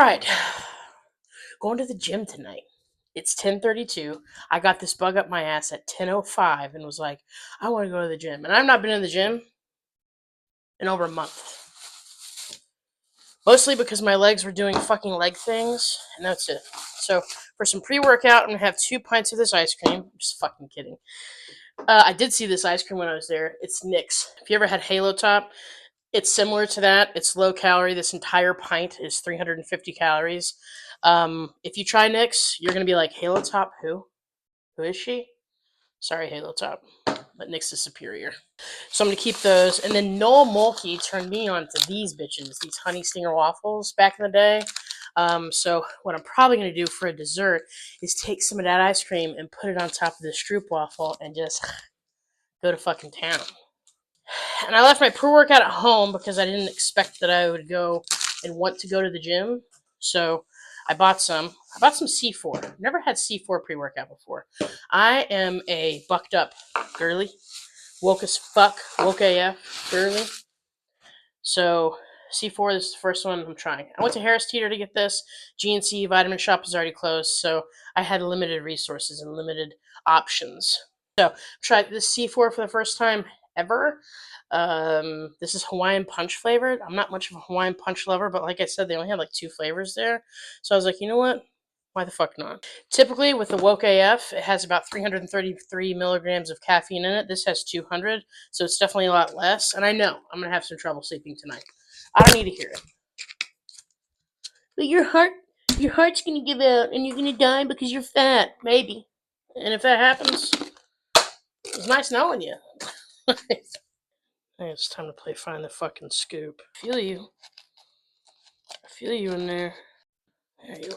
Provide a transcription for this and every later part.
Alright, going to the gym tonight. It's 10:32. I got this bug up my ass at 10:05 and was like, I want to go to the gym. And I've not been in the gym in over a month. Mostly because my legs were doing fucking leg things, and that's it. So, for some pre-workout, I'm going to have 2 pints of this ice cream. I'm just fucking kidding. I did see this ice cream when I was there. It's Nick's. If you ever had Halo Top, it's similar to that. It's low calorie. This entire pint is 350 calories. If you try Nick's, you're going to be like, Halo Top, who? Who is she? Sorry, Halo Top, but Nick's is superior. So I'm going to keep those. And then Noel Mulkey turned me on to these bitches, these Honey Stinger waffles back in the day. So what I'm probably going to do for a dessert is take some of that ice cream and put it on top of the Stroop waffle and just go to fucking town. And I left my pre-workout at home because I didn't expect that I would go and want to go to the gym. So I bought some. I bought some C4. Never had C4 pre-workout before. I am a bucked up girly. Woke as fuck. Woke AF girly. So C4 is the first one I'm trying. I went to Harris Teeter to get this. GNC Vitamin Shop is already closed. So I had limited resources and limited options. So tried this C4 for the first time ever. This is Hawaiian Punch flavored. I'm not much of a Hawaiian Punch lover, but like I said, they only had like 2 flavors there. So I was like, you know what? Why the fuck not? Typically, with the Woke AF, it has about 333 milligrams of caffeine in it. This has 200, so it's definitely a lot less. And I know I'm going to have some trouble sleeping tonight. I don't need to hear it. But your heart's going to give out, and you're going to die because you're fat. Maybe. And if that happens, it's nice knowing you. It's time to play Find the Fucking Scoop. I feel you. I feel you in there. There you go.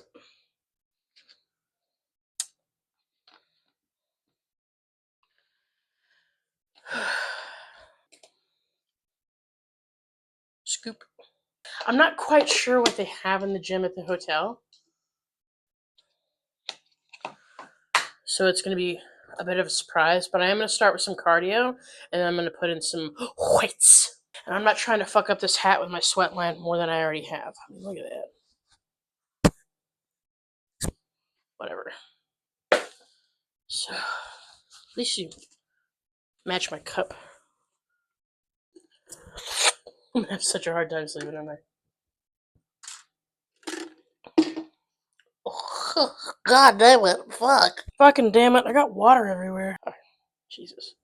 Scoop. I'm not quite sure what they have in the gym at the hotel. So it's going to be a bit of a surprise. But I am going to start with some cardio. And then I'm going to put in some weights. And I'm not trying to fuck up this hat with my sweat line more than I already have. I mean, look at that. Whatever. So, at least you match my cup. I'm going to have such a hard time sleeping tonight. Oh, God damn it. Fuck. Fucking damn it. I got water everywhere. Oh, Jesus.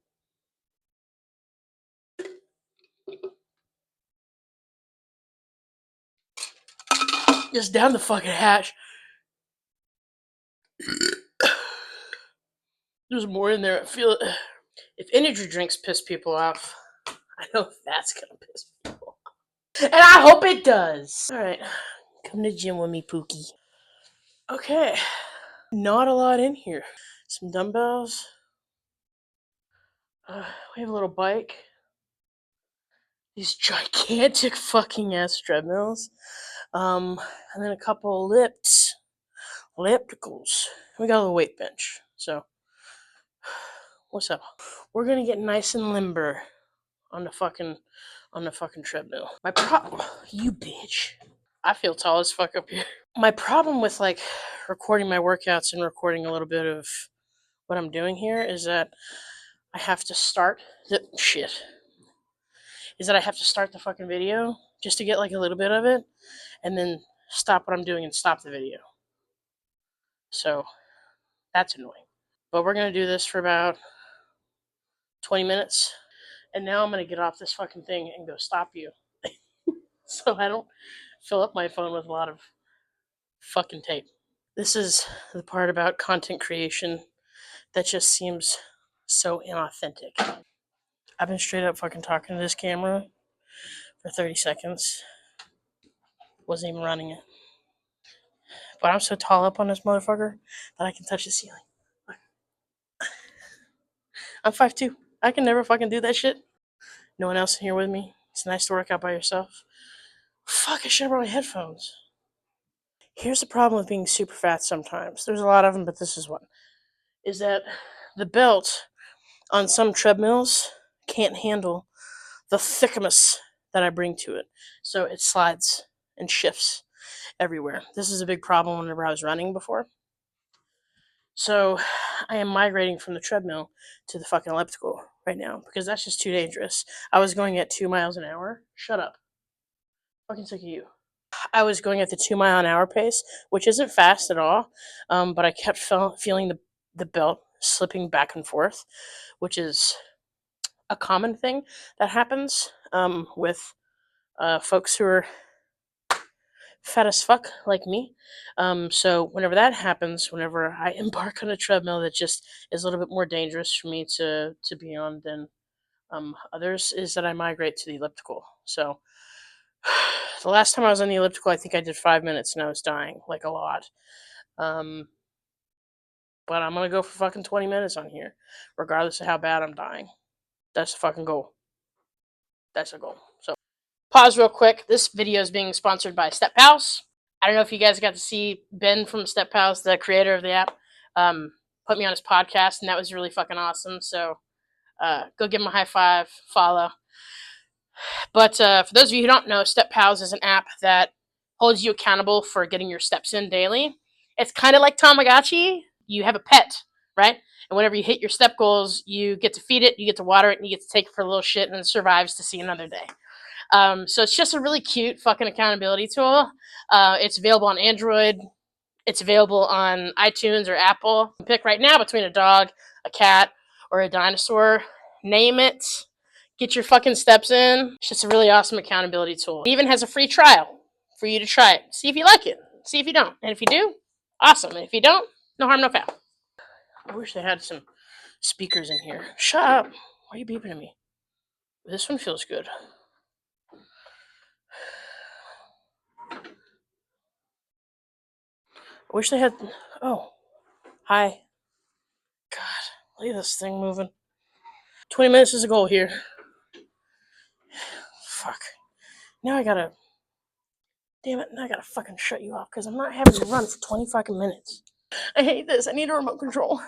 Just down the fucking hatch. There's more in there. I feel it. If energy drinks piss people off, I know that's gonna piss people off. And I hope it does. Alright. Come to the gym with me, Pookie. Okay. Not a lot in here. Some dumbbells. We have a little bike. These gigantic fucking ass treadmills. And then a couple ellipticals. We got a little weight bench. So, what's up? We're gonna get nice and limber on the fucking treadmill. My problem, you bitch. I feel tall as fuck up here. My problem with like recording my workouts and recording a little bit of what I'm doing here is that I have to start the I have to start the fucking video just to get like a little bit of it and then stop what I'm doing and stop the video. So that's annoying. But we're gonna do this for about 20 minutes. And now I'm gonna get off this fucking thing and go stop you. So I don't fill up my phone with a lot of fucking tape. This is the part about content creation that just seems so inauthentic. I've been straight up fucking talking to this camera for 30 seconds. Wasn't even running it. But I'm so tall up on this motherfucker that I can touch the ceiling. I'm 5'2". I can never fucking do that shit. No one else in here with me. It's nice to work out by yourself. Fuck, I should have brought my headphones. Here's the problem with being super fat sometimes. There's a lot of them, but this is one. Is that the belt on some treadmills can't handle the thickness that I bring to it. So it slides and shifts. everywhere. This is a big problem whenever I was running before. So I am migrating from the treadmill to the fucking elliptical right now because that's just too dangerous. I was going at 2 miles an hour. Shut up. Fucking sick of you. I was going at the 2 mile an hour pace, which isn't fast at all, but I kept feeling the belt slipping back and forth, which is a common thing that happens with folks who are fat as fuck like me. So whenever that happens, whenever I embark on a treadmill that just is a little bit more dangerous for me to be on than others, is that I migrate to the elliptical. So the last time I was on the elliptical, I think I did 5 minutes and I was dying like a lot. Um, but I'm gonna go for fucking 20 minutes on here, regardless of how bad I'm dying. That's the fucking goal. That's a goal. So pause real quick. This video is being sponsored by Step Pals. I don't know if you guys got to see Ben from Step Pals, the creator of the app, put me on his podcast, and that was really fucking awesome. So go give him a high five, follow. But for those of you who don't know, Step Pals is an app that holds you accountable for getting your steps in daily. It's kind of like Tamagotchi. You have a pet, right? And whenever you hit your step goals, you get to feed it, you get to water it, and you get to take it for a little shit, and it survives to see another day. So it's just a really cute fucking accountability tool. It's available on Android. It's available on iTunes or Apple. You can pick right now between a dog, a cat, or a dinosaur. Name it. Get your fucking steps in. It's just a really awesome accountability tool. It even has a free trial for you to try it. See if you like it. See if you don't. And if you do, awesome. And if you don't, no harm, no foul. I wish they had some speakers in here. Shut up. Why are you beeping at me? This one feels good. I wish they had. Oh, hi. God, look at this thing moving. 20 minutes is a goal here. Fuck. Now I gotta. Damn it, now I gotta fucking shut you off because I'm not having to run for 20 fucking minutes. I hate this. I need a remote control.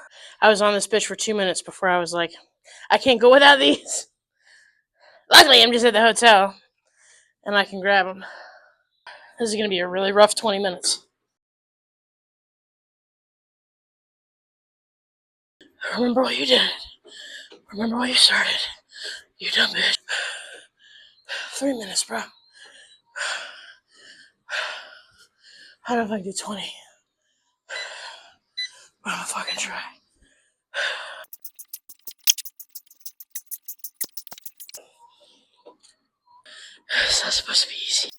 I was on this bitch for 2 minutes before I was like, I can't go without these. Luckily, I'm just at the hotel and I can grab them. This is gonna be a really rough 20 minutes. Remember what you did. Remember what you started. You dumb bitch. 3 minutes, bro. I don't know if I can do 20. But I'm gonna fucking try. It's not supposed to be easy.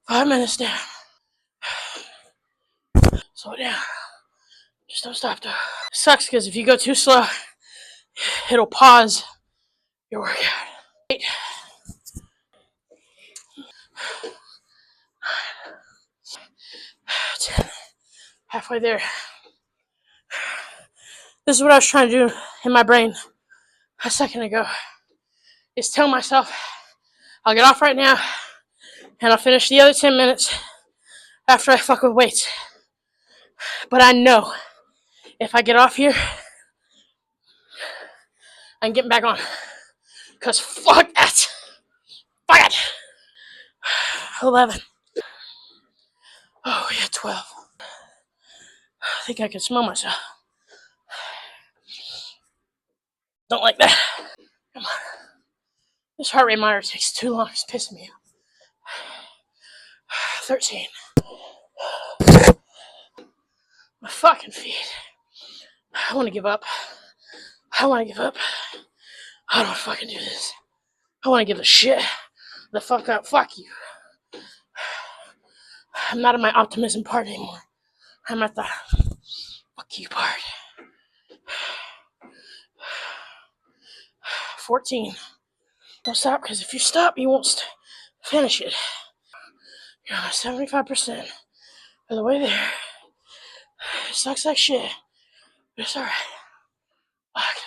5 minutes down. Slow down. Just don't stop though. It sucks because if you go too slow, it'll pause your workout. 8, 10. Halfway there. This is what I was trying to do in my brain a second ago. Is tell myself, I'll get off right now and I'll finish the other 10 minutes after I fuck with weights. But I know if I get off here, I'm getting back on. Because fuck that. Fuck it. 11. Oh, yeah, 12. I think I can smell myself. Don't like that. Come on. This heart rate monitor takes too long. It's pissing me off. 13. My fucking feet. I want to give up. I want to give up. I don't fucking do this. I want to give a shit. The fuck up. Fuck you. I'm not in my optimism part anymore. I'm at the fuck you part. 14. Don't stop, because if you stop, you won't finish it. You're on 75% of the way there. It sucks like shit, but it's alright. Fuck.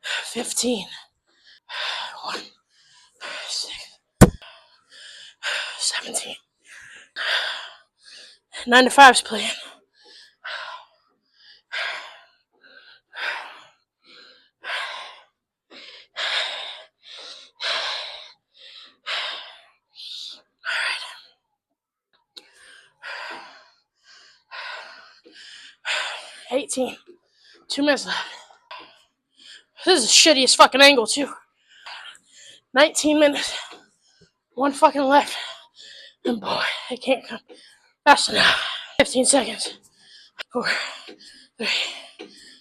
15. 1. 6. 17. 9 to 5's playing. 18. 2 minutes left. This is the shittiest fucking angle, too. 19 minutes. One fucking left. And boy, it can't come fast enough. 15 seconds. 4, 3,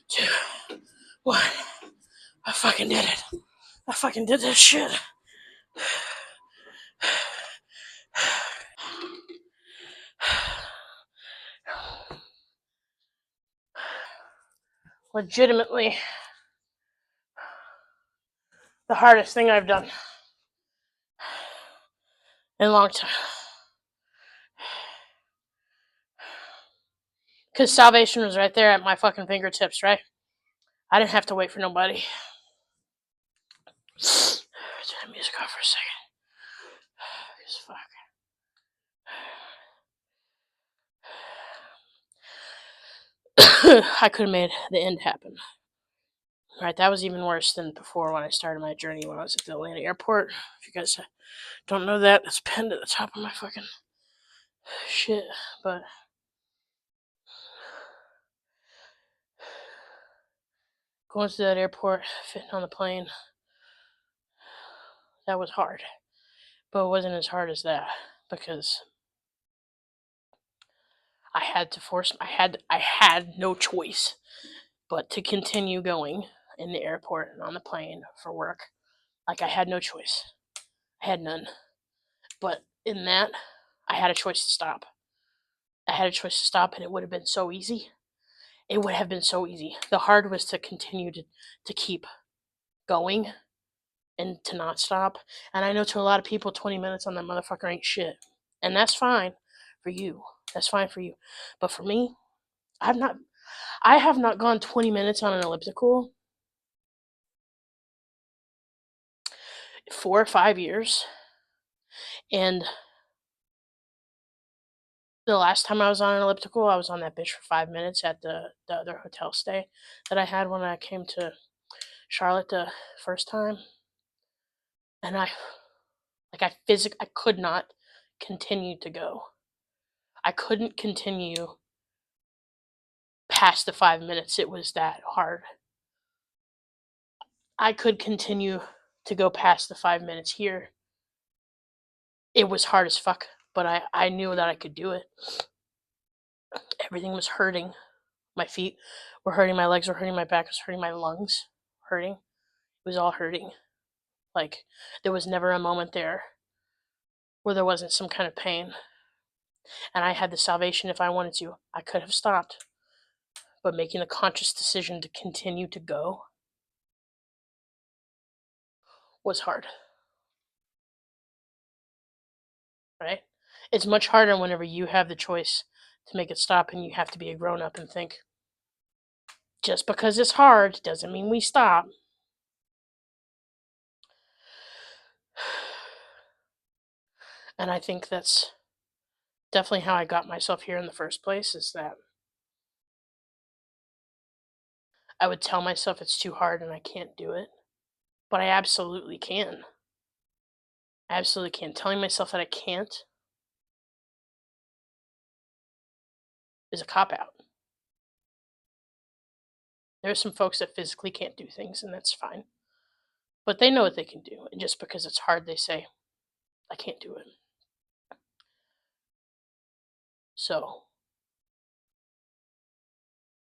2, 1. I fucking did it. I fucking did this shit. Legitimately the hardest thing I've done in a long time. Because salvation was right there at my fucking fingertips, right? I didn't have to wait for nobody. Turn the music off for a second. Fuck. I could have made the end happen. Right, that was even worse than before when I started my journey when I was at the Atlanta airport. If you guys don't know that, it's pinned at the top of my fucking shit. But going to that airport, fitting on the plane, that was hard. But it wasn't as hard as that because I had no choice but to continue going in the airport and on the plane for work. Like, I had no choice. I had none. But in that, I had a choice to stop. And it would have been so easy. It would have been so easy. The hard was to continue to keep going and to not stop. And I know to a lot of people, 20 minutes on that motherfucker ain't shit. And that's fine for you. That's fine for you. But for me, I have not gone 20 minutes on an elliptical 4 or 5 years. And the last time I was on an elliptical, I was on that bitch for 5 minutes at the other hotel stay that I had when I came to Charlotte the first time. And I could not continue to go. I couldn't continue past the 5 minutes. It was that hard. I could continue to go past the 5 minutes here. It was hard as fuck, but I knew that I could do it. Everything was hurting. My feet were hurting, my legs were hurting, my back was hurting, my lungs hurting. It was all hurting. Like, there was never a moment there where there wasn't some kind of pain. And I had the salvation if I wanted to. I could have stopped. But making a conscious decision to continue to go was hard. Right? It's much harder whenever you have the choice to make it stop and you have to be a grown up and think, just because it's hard doesn't mean we stop. And I think that's definitely how I got myself here in the first place, is that I would tell myself it's too hard and I can't do it. But I absolutely can. I absolutely can. Telling myself that I can't is a cop-out. There are some folks that physically can't do things, and that's fine. But they know what they can do. And just because it's hard, they say, I can't do it. So,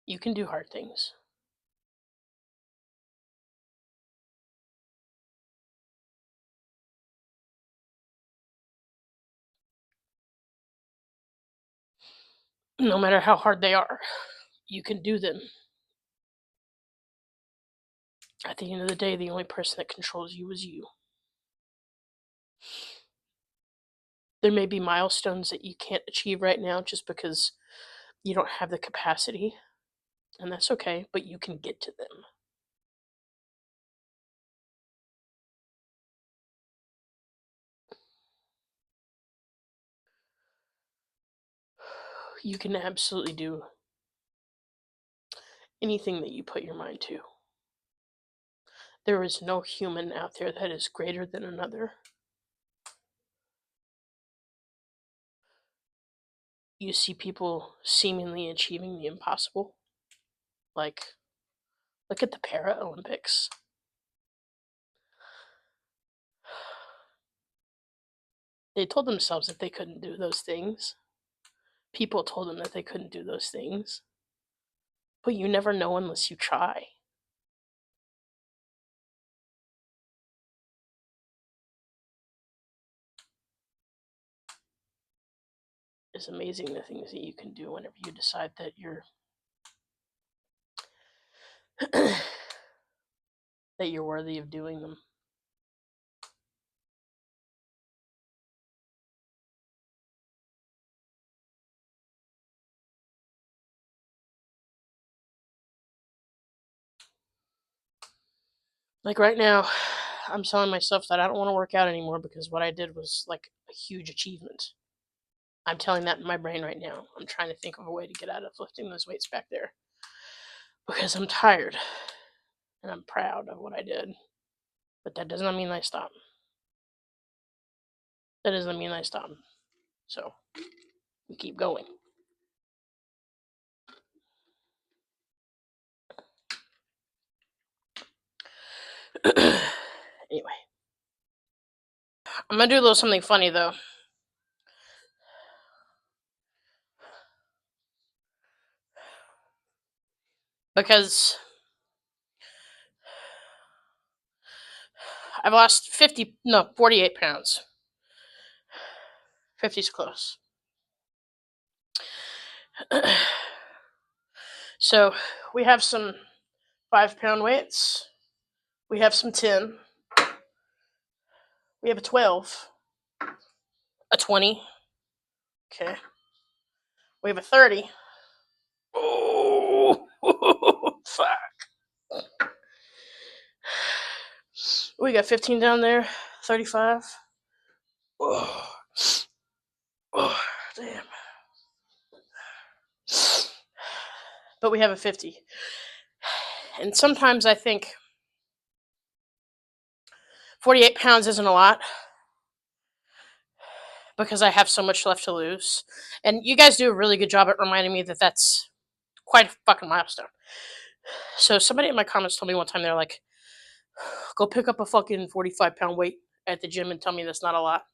you can do hard things. No matter how hard they are, you can do them. At the end of the day, the only person that controls you is you. There may be milestones that you can't achieve right now just because you don't have the capacity, and that's okay, but you can get to them. You can absolutely do anything that you put your mind to. There is no human out there that is greater than another. You see people seemingly achieving the impossible, Like, look at the Paralympics. They told themselves that they couldn't do those things. People told them that they couldn't do those things. But you never know unless you try. It's amazing the things that you can do whenever you decide that you're that you're worthy of doing them. Like right now, I'm telling myself that I don't want to work out anymore because what I did was like a huge achievement. I'm telling that in my brain right now. I'm trying to think of a way to get out of lifting those weights back there because I'm tired and I'm proud of what I did. But that does not mean I stop. That doesn't mean I stop. So we keep going. Anyway, I'm gonna do a little something funny though. Because I've lost 48 pounds. 50's close. So we have some 5-pound weights. We have some 10. We have a 12. A 20. Okay. We have a 30. Oh, fuck. We got 15 down there. 35. Oh, oh damn. But we have a 50. And sometimes I think 48 pounds isn't a lot because I have so much left to lose. And you guys do a really good job at reminding me that that's quite a fucking milestone. So somebody in my comments told me one time, they're like, go pick up a fucking 45-pound weight at the gym and tell me that's not a lot.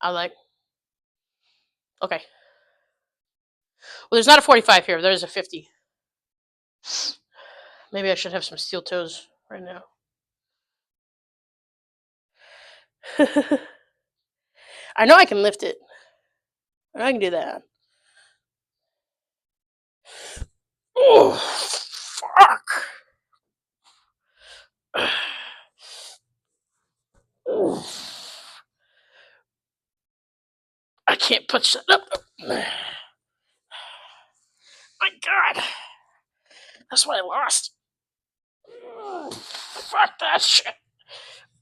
I was like, okay. Well, there's not a 45 here. There's a 50. Maybe I should have some steel toes right now. I know I can lift it. I can do that. Oh, fuck. Oh. I can't push that up. My God. That's what I lost. Oh, fuck that shit.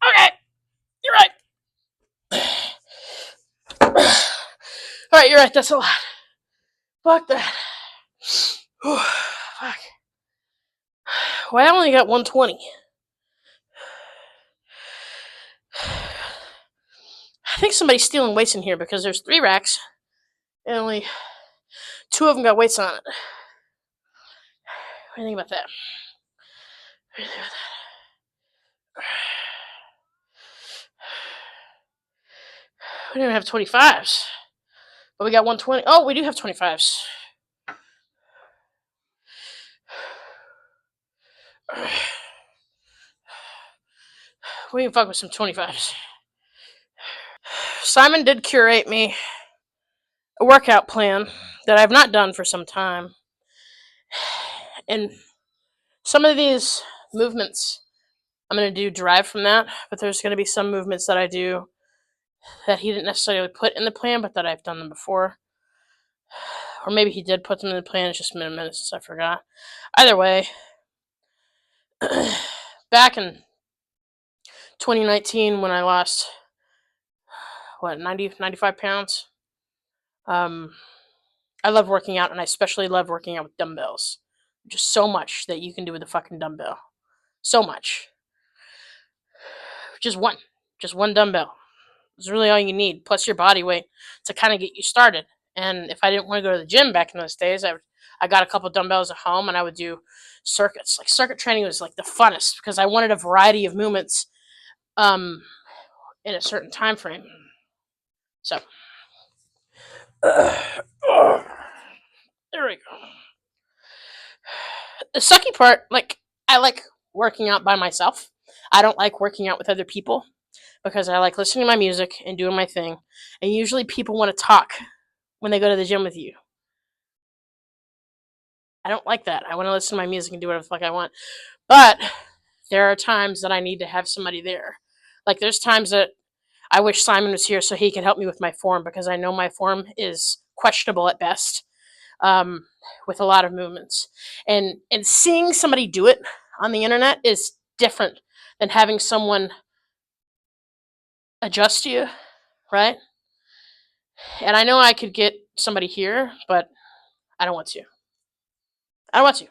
Okay. You're right. Alright, you're right. That's a lot. Fuck that. Oh, fuck. Well, I only got 120. I think somebody's stealing weights in here because there's 3 racks and only 2 of them got weights on it. What do you think about that? We don't have 25s, but we got 120. Oh, we do have 25s. We can fuck with some 25s. Simon did curate me a workout plan that I've not done for some time. And some of these movements I'm going to do derived from that, but there's going to be some movements that I do that he didn't necessarily put in the plan, but that I've done them before. Or maybe he did put them in the plan, it's just been a minute since I forgot. Either way, back in 2019 when I lost, 95 pounds, I love working out, and I especially love working out with dumbbells. Just so much that you can do with a fucking dumbbell. So much. Just one dumbbell. It's really all you need, plus your body weight to kind of get you started. And if I didn't want to go to the gym back in those days, I got a couple dumbbells at home, and I would do circuits. Like circuit training was like the funnest because I wanted a variety of movements um, in a certain time frame. So there we go. The sucky part, like I like working out by myself. I don't like working out with other people because I like listening to my music and doing my thing. And usually people want to talk when they go to the gym with you. I don't like that. I want to listen to my music and do whatever the fuck I want. But there are times that I need to have somebody there. Like there's times that I wish Simon was here so he could help me with my form because I know my form is questionable at best um, with a lot of movements. And seeing somebody do it on the internet is different than having someone adjust you, right? And I know I could get somebody here, but I don't want to. I don't want to.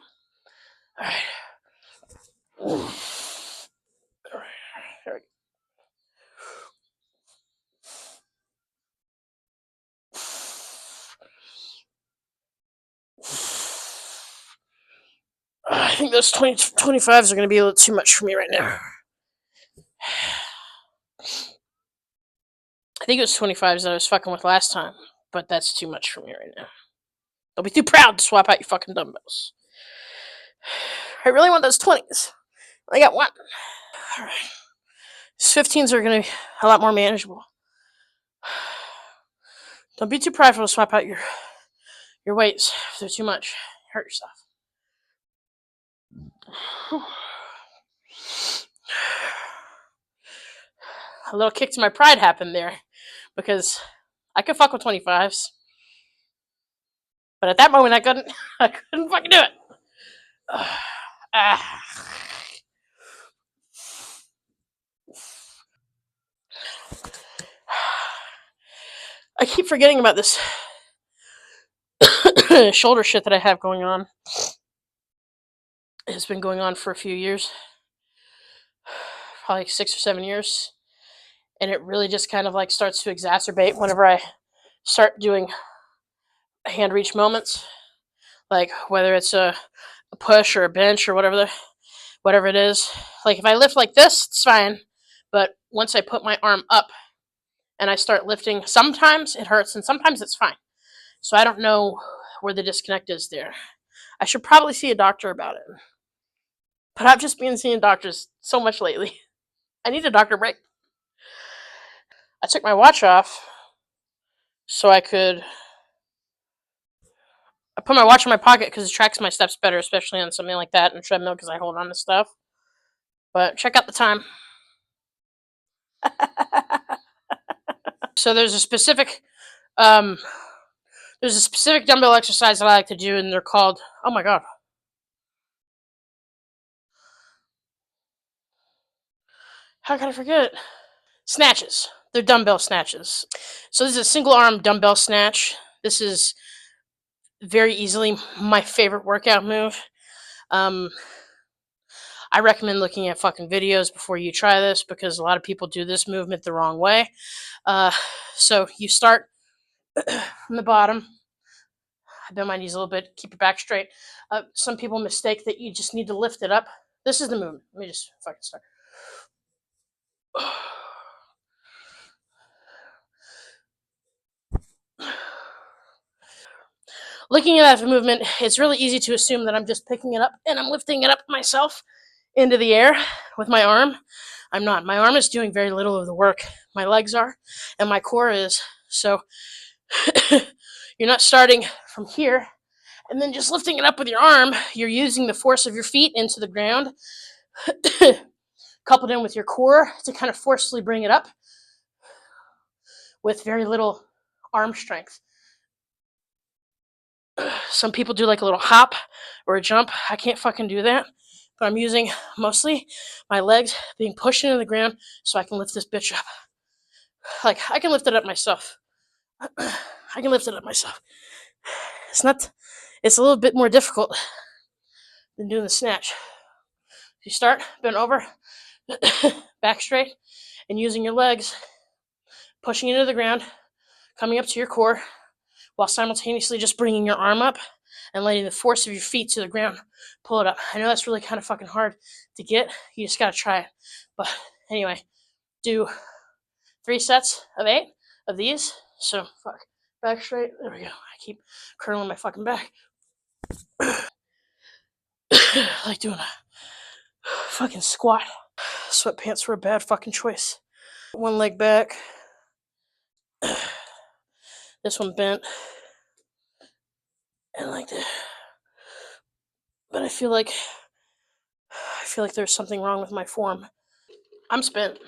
All right. All right. There we go. I think those 25s are going to be a little too much for me right now. I think it was 25s that I was fucking with last time, but that's too much for me right now. Don't be too proud to swap out your fucking dumbbells. I really want those 20s. I got one. Alright. These 15s are going to be a lot more manageable. Don't be too prideful to swap out your weights if they're too much. Hurt yourself. A little kick to my pride happened there because I could fuck with 25s. But at that moment, I couldn't fucking do it. I keep forgetting about this shoulder shit that I have going on. It's been going on for a few years, probably 6 or 7 years, and it really just kind of like starts to exacerbate whenever I start doing hand reach moments, like whether it's a push or a bench or whatever it is. Like if I lift like this, it's fine, but once I put my arm up and I start lifting, sometimes it hurts and sometimes it's fine. So I don't know where the disconnect is there. I should probably see a doctor about it. But I've just been seeing doctors so much lately. I need a doctor break. I took my watch off so I put my watch in my pocket because it tracks my steps better, especially on something like that and treadmill because I hold on to stuff. But check out the time. So there's a specific dumbbell exercise that I like to do, and they're called, oh my god, how can I forget? Snatches. They're dumbbell snatches. So this is a single arm dumbbell snatch. This is very easily my favorite workout move. I recommend looking at fucking videos before you try this because a lot of people do this movement the wrong way. So you start from the bottom. I bend my knees a little bit, keep your back straight. Some people mistake that you just need to lift it up. This is the movement. Let me just fucking start. Looking at that movement, it's really easy to assume that I'm just picking it up and I'm lifting it up myself into the air with my arm. I'm not. My arm is doing very little of the work. My legs are, and my core is. So you're not starting from here and then just lifting it up with your arm. You're using the force of your feet into the ground, coupled in with your core to kind of forcefully bring it up with very little arm strength. Some people do like a little hop or a jump. I can't fucking do that. But I'm using mostly my legs being pushed into the ground so I can lift this bitch up. Like, I can lift it up myself. I can lift it up myself. It's a little bit more difficult than doing the snatch. You start, bend over, back straight, and using your legs, pushing into the ground, coming up to your core, while simultaneously just bringing your arm up. and letting the force of your feet to the ground pull it up. I know that's really kind of fucking hard to get. You just gotta try it. But anyway, do 3 sets of 8 of these. So fuck, back straight. There we go. I keep curling my fucking back. Like doing a fucking squat. Sweatpants were a bad fucking choice. One leg back. This one bent. And like that. But I feel like there's something wrong with my form. I'm spent.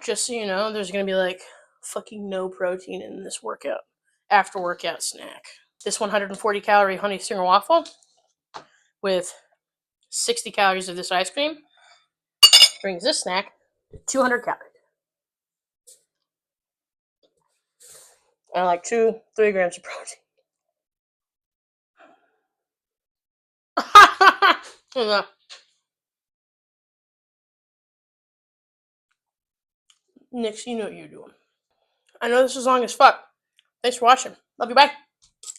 Just so you know, there's gonna be like fucking no protein in this workout. After workout snack. This 140 calorie honey stinger waffle with 60 calories of this ice cream brings this snack 200 calories. And like 3 grams of protein. Nix, you know what you're doing. I know this is long as fuck. Thanks for watching. Love you, bye.